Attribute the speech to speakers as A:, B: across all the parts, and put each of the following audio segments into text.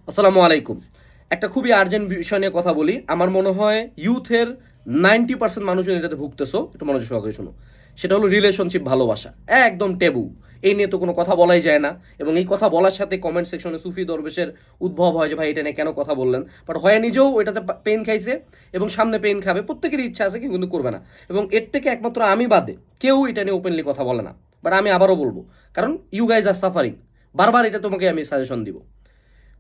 A: আসসালামু আলাইকুম। একটা খুবই আর্জেন্ট বিষয় নিয়ে কথা বলি। আমার মনে হয় ইউথের 90% মানুষজন এটাতে ভুগতেছো। একটু মনোযোগ সহকারে শোনো। সেটা হলো রিলেশনশিপ ভালোবাসা। একদম ট্যাবু। এই নিয়ে তো কোনো কথা বলাই যায় না। এবং এই কথা বলার সাথে কমেন্ট সেকশনে সুফি দরবেশের উদ্ভব হয় যে ভাই এটা নিয়ে কেন কথা বললেন। বাট হয় নিজেও ওইটাতে পেইন খাইছে এবং সামনে পেইন খাবে। প্রত্যেকেরই ইচ্ছা আছে কেউ কিন্তু করবে না। এবং এর থেকে একমাত্র আমি বাদে কেউ এটা নিয়ে ওপেনলি কথা বলে না। বাট আমি আবারও বলবো। কারণ ইউ গাইজ আর সাফারিং। বারবার এটা তোমাকে আমি সাজেশন দিব।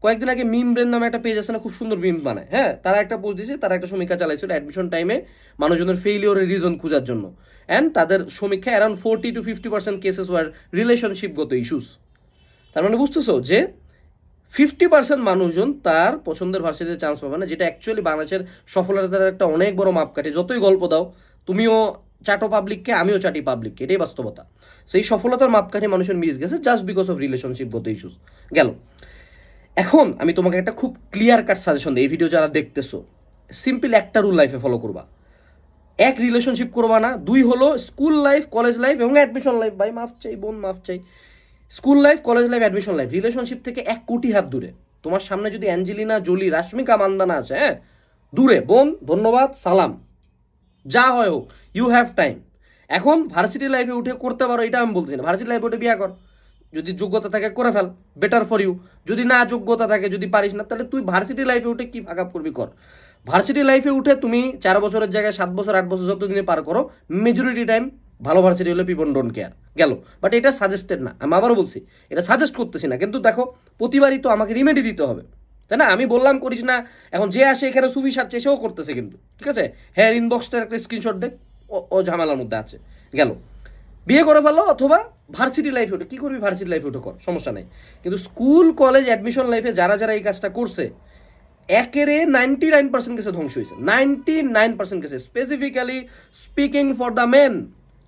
A: কয়েকদিন আগে মিম ব্রেন নামে একটা পেজ আছে না, খুব সুন্দর মিম বানায়। হ্যাঁ, তারা একটা পোস্ট দিয়েছে, তারা একটা সমীক্ষা চালাইছিল অ্যাডমিশন টাইমে মানুষজনের ফেইলিওরের রিজন খোঁজার জন্য। অ্যান্ড তাদের সমীক্ষা অ্যারাউন্ড 40 to 50% কেসেস ওয়ার রিলেশনশিপগত ইস্যুস। তার মানে বুঝতেছো যে 50% মানুষজন তার পছন্দের ভার্সিটিতে চান্স পাবে না, যেটা অ্যাকচুয়ালি বাংলাদেশের সফলতার একটা অনেক বড় মাপকাঠি। যতই গল্প দাও, তুমিও চাটো পাবলিককে, আমিও চাটি পাবলিককে, এটাই বাস্তবতা। সেই সফলতার মাপকাঠি মানুষের মিস গেছে জাস্ট বিকজ অফ রিলেশনশিপগত ইস্যুস। গেল, এখন আমি তোমাকে একটা খুব ক্লিয়ার কাট সাজেশন দিই। এই ভিডিও যারা দেখতেছো, সিম্পল একটা রুল লাইফে ফলো করবা। এক, রিলেশনশিপ করবা না। দুই হলো স্কুল লাইফ, কলেজ লাইফ এবং অ্যাডমিশন লাইফ। ভাই মাফ চাই, বোন মাফ চাই। School life, college life, admission life, relationship থেকে 1 কোটি হাত দূরে। তোমার সামনে যদি অ্যাঞ্জেলিনা জোলি, রাশ্মিকা মান্দানা আছে, হ্যাঁ, দূরে বোন, ধন্যবাদ, সালাম, যা হয় হোক, ইউ হ্যাভ টাইম। এখন ভার্সিটি লাইফে উঠে করতে পারো, এটা আমি বলছি না। ভার্সিটি লাইফে উঠে বিয়ে কর, যদি যোগ্যতা থাকে করে ফেল, বেটার ফর ইউ। যদি না যোগ্যতা থাকে, যদি পারিস না, তাহলে তুই ভার্সিটি লাইফে উঠে কি ভাগ আপ করবি কর। ভার্সিটি লাইফে উঠে তুমি 4 বছরের জায়গায় 7 বছর 8 বছর যতদিনে পার করো, মেজরিটি টাইম ভালো ভার্সিটি হলে পিপল ডোন্ট কেয়ার। গেল, বাট এটা সাজেস্টেড না, আমি আবারও বলছি, এটা সাজেস্ট করতেছি না। কিন্তু দেখো, প্রতিবারই তো আমাকে রিমেডি দিতে হবে, তাই না? আমি বললাম করিস না, এখন যে আসে এখানে সুবি সারছে, সেও করতেছে কিন্তু, ঠিক আছে? হ্যাঁ, ইনবক্সটার একটা স্ক্রিনশট দেখ, ও ঝামেলার মধ্যে আছে। গেল, বিয়ে করে ফেলো, অথবা ভার্সিটি লাইফে ওঠে, কি করবি ভার্সিটি লাইফে ওঠে কর, সমস্যা নেই। কিন্তু স্কুল কলেজ অ্যাডমিশন লাইফে যারা যারা এই কাজটা করছে, একেরে 99% কেসে ধ্বংস হয়েছে। 99% কেসে, specifically speaking for the men.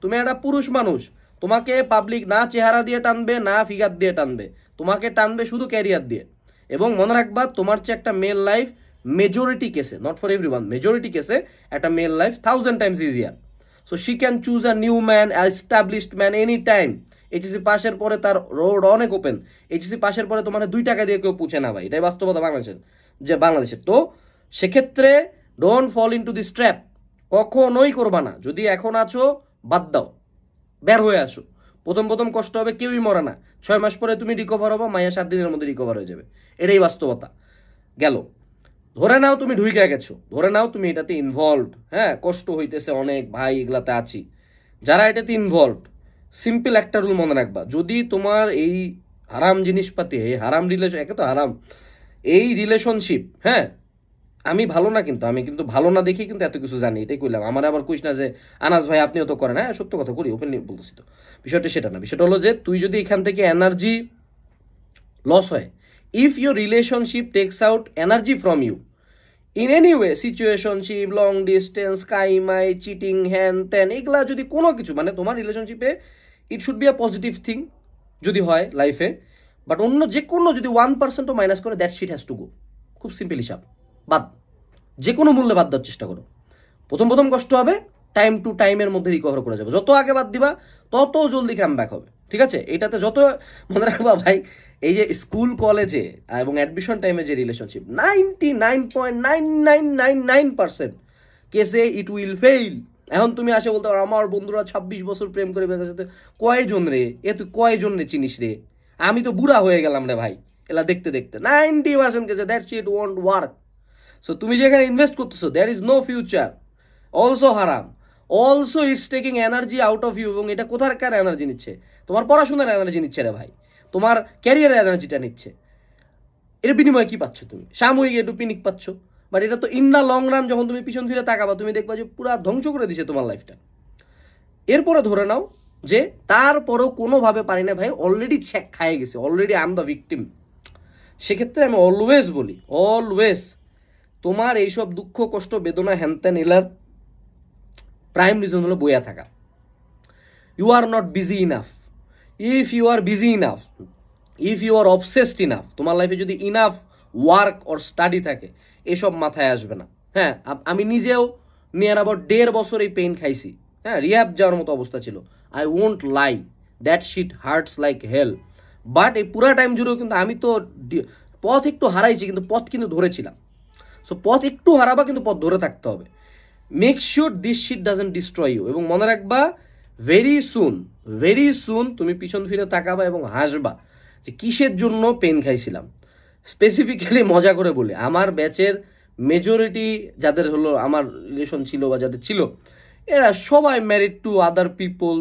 A: তুমি একটা পুরুষ মানুষ, তোমাকে পাবলিক না চেহারা দিয়ে টানবে, না ফিগার দিয়ে টানবে, তোমাকে টানবে শুধু ক্যারিয়ার দিয়ে। এবং মনে রাখবা, তোমার চেয়ে একটা মেল লাইফ মেজরিটি কেসে, নট ফর এভরিওয়ান, মেজরিটি কেসে একটা male life 1000 times easier. So she can choose a new man, established man any time. HSC পাশের পরে তার রোড অনেক ওপেন। এইচএসসি পাশের পরে তোমার 2 টাকা দিয়ে কেউ পুছে না ভাই, এটাই বাস্তবতা বাংলাদেশের। তো সেক্ষেত্রে don't fall into this trap, কখনোই করবা না। যদি এখন আছো, বাদ দাও, বের হয়ে আসো। প্রথম প্রথম কষ্ট হবে, কেউই মরে না। 6 মাস পরে তুমি রিকভার হবো, মাইয়া 7 দিনের মধ্যে রিকভার হয়ে যাবে। এটাই বাস্তবতা। গেল, ধরে নাও তুমি ঢুইকা গেছো, ধরে নাও তুমি এটাতে ইনভলভড, হ্যাঁ, কষ্ট হইতেছে অনেক, ভাই এগুলাতে আছি। যারা এটাতে ইনভলভড, সিম্পল একটা রুল মনে রাখবা, যদি তোমার এই হারাম জিনিসপাতি, এই হারাম রিলেশন, একে তো হারাম, এই রিলেশনশিপ, হ্যাঁ, আমি ভালো না, কিন্তু আমি কিন্তু ভালো না দেখি কিন্তু এত কিছু জানি, এটাই কইলাম। আমার আবার কইস না যে আনাস ভাই আপনিও তো করেন। হ্যাঁ, সত্য কথা করি, ওপেনলি বলতেছি। তো বিষয়টা সেটা না, বিষয়টা হলো যে তুই যদি এখান থেকে এনার্জি লস হয়, if your relationship takes out energy from you in any way, situationship, long distance, কাইমাই, চিটিং, হ্যান ত্যান, এগুলা যদি কোনো কিছু, মানে তোমার রিলেশনশিপে it should be a positive thing যদি হয় লাইফে। বাট অন্য যে কোনো যদি 1%ও মাইনাস করে, that shit has to go. খুব সিম্পল হিসাব, বাদ, যে কোনো মূল্যে বাদ দেওয়ার চেষ্টা করো। প্রথম প্রথম কষ্ট হবে, টাইম টু টাইমের মধ্যে রিকভার করা যাবে। যত আগে বাদ দিবা, তত জলদি কাম ব্যাক হবে, ঠিক আছে? এটাতে যত, মনে রাখবা ভাই, এই যে স্কুল কলেজে এবং অ্যাডমিশন টাইমে যে রিলেশনশিপ, 99.9999% কেসে ইট উইল ফেইল। এখন তুমি আসে বলতে পারো আমার বন্ধুরা 26 বছর প্রেম করে বেঁচেছে, কয়জন রে? এ তুই কয়জন রে চিনিস রে? আমি তো বুড়া হয়ে গেলাম রে ভাই, এলা দেখতে দেখতে। 90% কেসে that shit won't work. So তুমি যেখানে ইনভেস্ট করতেছো, there is no future. Also হারাম, also it's taking energy out of you. এবং এটা কোথাকার এনার্জি নিচ্ছে? তোমার পড়াশোনার এনার্জি নিচ্ছে রে ভাই, তোমার ক্যারিয়ারের এনার্জিটা নিচ্ছে। এর বিনিময়ে কি পাচ্ছ তুমি? সাময়িক একটু পিনিক পাচ্ছ, বাট এটা তো ইন দ্য লং রান, যখন তুমি পিছন ফিরে তাকাবা, তুমি দেখবা যে পুরো ধ্বংস করে দিছে তোমার লাইফটা। এরপরে ধরে নাও যে তারপরও কোনোভাবে পারি না ভাই, অলরেডি চেক খাইয়ে গেছে, already I am the victim. সেক্ষেত্রে আমি অলওয়েজ বলি, অলওয়েজ তোমার এইসব দুঃখ কষ্ট বেদনা হ্যানত্যান এলার প্রাইম রিজন হলো বইয়া থাকা। You are not busy enough. If you are busy enough, if you are obsessed enough, তোমার লাইফে যদি ইনাফ ওয়ার্ক অর স্টাডি থাকে, এসব মাথায় আসবে না। হ্যাঁ, আমি নিজেও নিয়ার অ্যাবাউট 1.5 বছর এই পেইন খাইছি। হ্যাঁ, রিহ্যাব যাওয়ার মতো অবস্থা ছিল। I won't lie, that shit hurts like hell. But এই পুরা টাইম জুড়েও কিন্তু আমি তো পথ একটু হারাইছি কিন্তু পথ কিন্তু ধরেছিলাম। সো পথ একটু হারাবা কিন্তু পথ ধরে থাকতে হবে। Make sure this shit doesn't destroy you, এবং মনে রাখবা ভেরি সুন তুমি পিছন ফিরে তাকাবা এবং হাসবা যে কিসের জন্য পেন খাইছিলাম। স্পেসিফিক্যালি মজা করে বলি, আমার ব্যাচের মেজরিটি যাদের হলো আমার রিলেশন ছিল বা যাদের ছিল, এরা সবাই married to other people,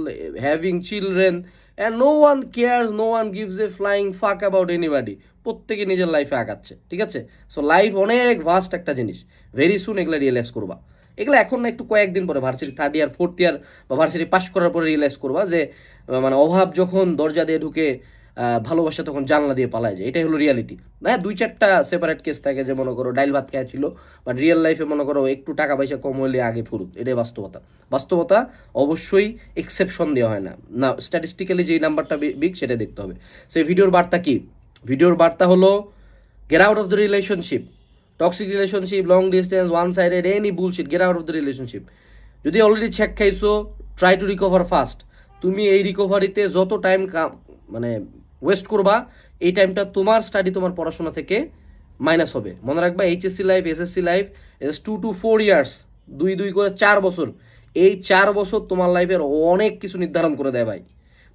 A: having children, and no one cares, no one gives a flying fuck about anybody. প্রত্যেকে নিজের লাইফে আগাচ্ছে, ঠিক আছে? সো লাইফ অনেক ভাস্ট একটা জিনিস, ভেরি সুন এগুলো রিয়েলাইজ করবা। এগুলো এখন না, একটু কয়েকদিন পরে, ভার্সিটি 3rd ইয়ার 4th ইয়ার বা ভার্সিটি পাস করার পরে রিয়েলাইজ করবা যে মানে অভাব যখন দরজা দিয়ে ঢুকে ভালোবাসা তখন জানলা দিয়ে পালায় যায়। এটাই হলো রিয়ালিটি। হ্যাঁ, 2-4টা সেপারেট কেস থাকে, যে মনে করো ডাইল ভাত খেয়া ছিল, বাট রিয়েল লাইফে মনে করো একটু টাকা পয়সা কম হলে আগে ফুরুত। এটাই বাস্তবতা। বাস্তবতা অবশ্যই এক্সেপশন দেওয়া হয় না, না স্ট্যাটিস্টিক্যালি যেই নাম্বারটা বিগ সেটা দেখতে হবে। সেই ভিডিওর বার্তা কি? ভিডিওর বার্তা হলো gate out of the relationship, toxic relationship, long distance, one sided, any bullshit, gate out of the relationship. যদি অলরেডি চেক খাইছো, ট্রাই টু রিকভার ফাস্ট। তুমি এই রিকভারিতে যত টাইম মানে ওয়েস্ট করবা, এই টাইমটা তোমার স্টাডি, তোমার পড়াশোনা থেকে মাইনাস হবে। মনে রাখবা, HSC life, SSC life is 2 to 4 years, 2 করে 4 বছর। এই 4 বছর তোমার লাইফের অনেক কিছু নির্ধারণ করে দেয় ভাই।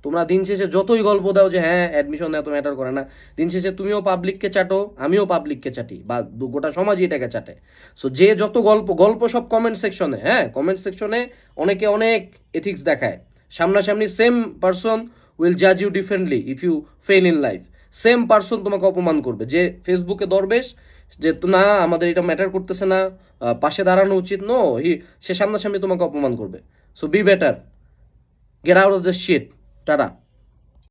A: তোমরা দিন শেষে যতই গল্প দাও যে হ্যাঁ অ্যাডমিশন এত ম্যাটার করে না, দিন শেষে তুমিও পাবলিককে চাটো, আমিও পাবলিককে চাটি, বা গোটা সমাজই এটাকে চাটে। সো যে যত গল্প সব কমেন্ট সেকশনে, হ্যাঁ কমেন্ট সেকশনে অনেকে অনেক এথিক্স দেখায়। সামনাসামনি সেম পারসন উইল জাজ you differently if you fail in life. Same person তোমাকে অপমান করবে। যে ফেসবুকে দরবেশ যে না আমাদের এটা ম্যাটার করতেছে না, পাশে দাঁড়ানো উচিত, নো সে সামনাসামনি তোমাকে অপমান করবে। So be better, get out of the shit. Tata.